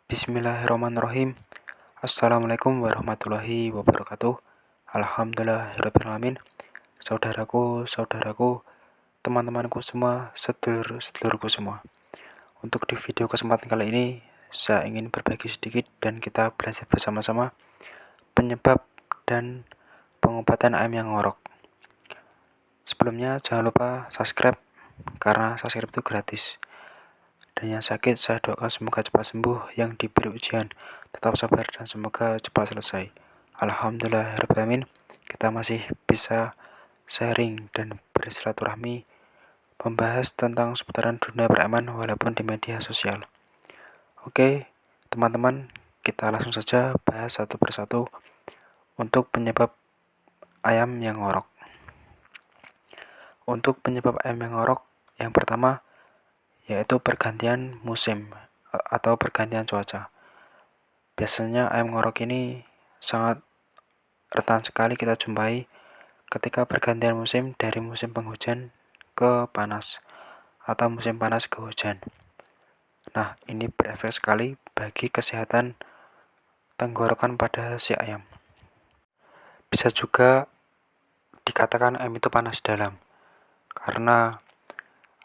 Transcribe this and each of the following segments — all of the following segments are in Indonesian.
Bismillahirrahmanirrahim. Assalamualaikum warahmatullahi wabarakatuh. Alhamdulillahirrahmanirrahim. Saudaraku, teman-temanku semua, sedulur-sedulurku semua. Untuk di video kesempatan kali ini, saya ingin berbagi sedikit dan kita belajar bersama-sama penyebab dan pengobatan ayam yang ngorok. Sebelumnya jangan lupa subscribe, karena subscribe itu gratis. Dan yang sakit saya doakan semoga cepat sembuh, yang diberi ujian tetap sabar dan semoga cepat selesai. Alhamdulillahirrahmanirrahim, kita masih bisa sharing dan bersilaturahmi membahas tentang seputaran dunia beraman walaupun di media sosial. Oke teman-teman, kita langsung saja bahas satu persatu untuk penyebab ayam yang ngorok. Untuk penyebab ayam yang ngorok, yang pertama yaitu pergantian musim atau pergantian cuaca. Biasanya ayam ngorok ini sangat rentan sekali kita jumpai ketika pergantian musim dari musim penghujan ke panas atau musim panas ke hujan. Nah, ini berefek sekali bagi kesehatan tenggorokan pada si ayam. Bisa juga dikatakan ayam itu panas dalam, karena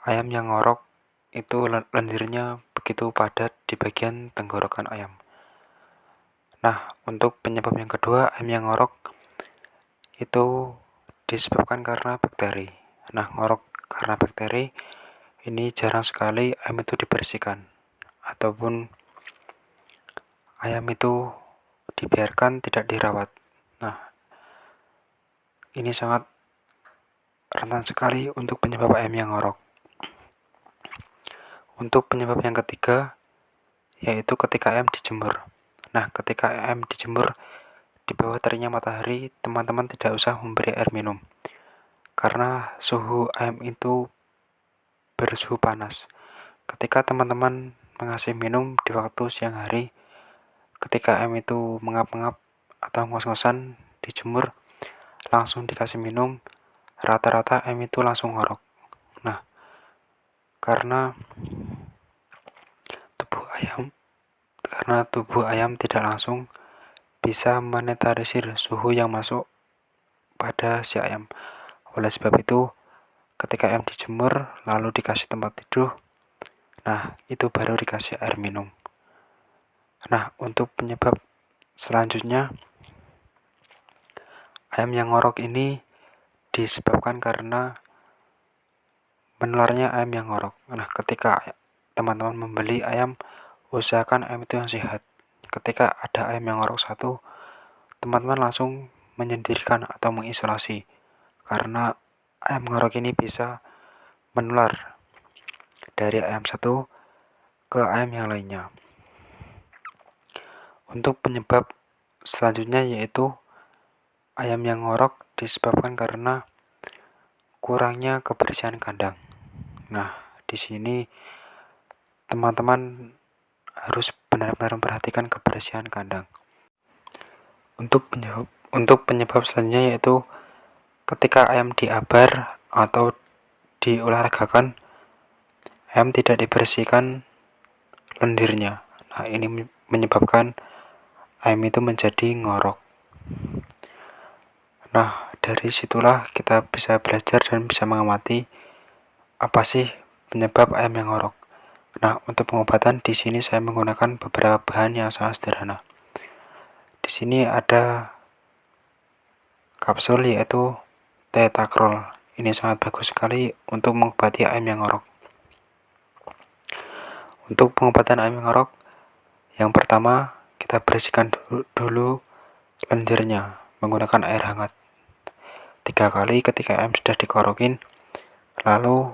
ayam yang ngorok itu lendirnya begitu padat di bagian tenggorokan ayam. Nah, untuk penyebab yang kedua, ayam yang ngorok itu disebabkan karena bakteri. Nah, ngorok karena bakteri ini jarang sekali ayam itu dibersihkan ataupun ayam itu dibiarkan tidak dirawat. Nah, ini sangat rentan sekali untuk penyebab ayam yang ngorok. Untuk penyebab yang ketiga, yaitu ketika ayam dijemur. Nah, ketika ayam dijemur di bawah teriknya matahari, teman-teman tidak usah memberi air minum, karena suhu ayam itu bersuhu panas. Ketika teman-teman mengasih minum di waktu siang hari, ketika ayam itu mengap-ngap atau ngos-ngosan dijemur, langsung dikasih minum, rata-rata ayam itu langsung ngorok. Nah, karena tubuh ayam tidak langsung bisa menetralisir suhu yang masuk pada si ayam. Oleh sebab itu, ketika ayam dijemur lalu dikasih tempat tidur, nah itu baru dikasih air minum. Nah, untuk penyebab selanjutnya, ayam yang ngorok ini disebabkan karena menularnya ayam yang ngorok. Nah, ketika teman-teman membeli ayam, usahakan ayam itu yang sehat. Ketika ada ayam yang ngorok satu, teman-teman langsung menyendirikan atau mengisolasi, karena ayam ngorok ini bisa menular dari ayam satu ke ayam yang lainnya. Untuk penyebab selanjutnya yaitu ayam yang ngorok disebabkan karena kurangnya kebersihan kandang. Nah, di sini teman-teman harus benar-benar memperhatikan kebersihan kandang. Untuk penyebab selanjutnya yaitu ketika ayam diabar atau diolahragakan, ayam tidak dibersihkan lendirnya. Nah, ini menyebabkan ayam itu menjadi ngorok. Nah, dari situlah kita bisa belajar dan bisa mengamati apa sih penyebab ayam yang ngorok. Nah, untuk pengobatan di sini saya menggunakan beberapa bahan yang sangat sederhana. Di sini ada kapsul yaitu Tetakrol. Ini sangat bagus sekali untuk mengobati ayam yang ngorok. Untuk pengobatan ayam yang ngorok, yang pertama kita bersihkan dulu lendirnya menggunakan air hangat 3 kali ketika ayam sudah dikorokin. Lalu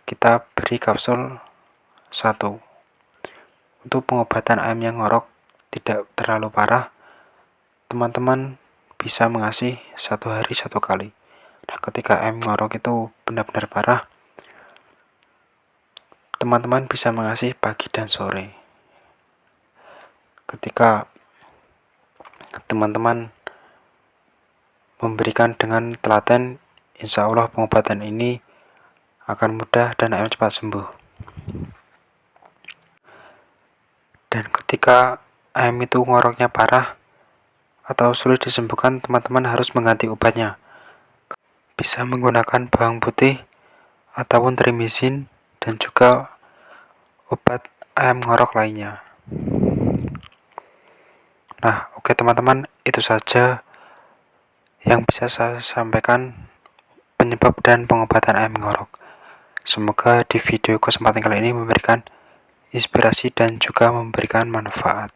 kita beri kapsul 1. Untuk pengobatan ayam yang ngorok tidak terlalu parah, teman-teman bisa mengasih 1 hari 1 kali. Nah, ketika ayam ngorok itu benar-benar parah, teman-teman bisa mengasih pagi dan sore. Ketika teman-teman memberikan dengan telaten, insya Allah pengobatan ini akan mudah dan ayam cepat sembuh. Dan ketika ayam itu ngoroknya parah atau sulit disembuhkan, teman-teman harus mengganti obatnya. Bisa menggunakan bawang putih ataupun trimizin dan juga obat ayam ngorok lainnya. Nah, oke teman-teman, itu saja yang bisa saya sampaikan penyebab dan pengobatan ayam ngorok. Semoga di video kesempatan kali ini memberikan inspirasi dan juga memberikan manfaat.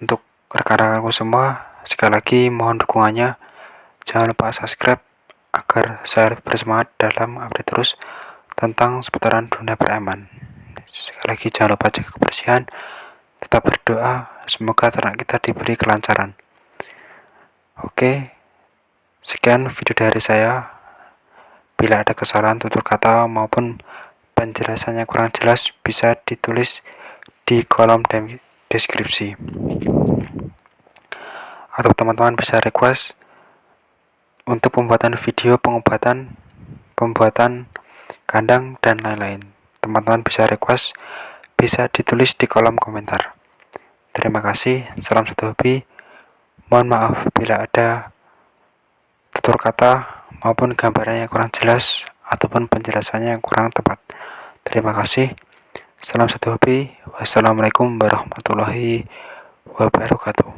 Untuk rekan-rekanku semua, sekali lagi mohon dukungannya. Jangan lupa subscribe agar saya bersemangat dalam update terus tentang seputaran dunia periaman. Sekali lagi jangan lupa jaga kebersihan, tetap berdoa, semoga ternak kita diberi kelancaran. Oke, sekian video dari saya. Bila ada kesalahan tutur kata maupun penjelasannya kurang jelas, bisa ditulis di kolom deskripsi. Atau teman-teman bisa request untuk pembuatan video pembuatan kandang dan lain-lain. Teman-teman bisa request, bisa ditulis di kolom komentar. Terima kasih, salam satu hobi. Mohon maaf bila ada tutur kata maupun gambarnya yang kurang jelas ataupun penjelasannya yang kurang tepat. Terima kasih. Salam satu hobi. Wassalamualaikum warahmatullahi wabarakatuh.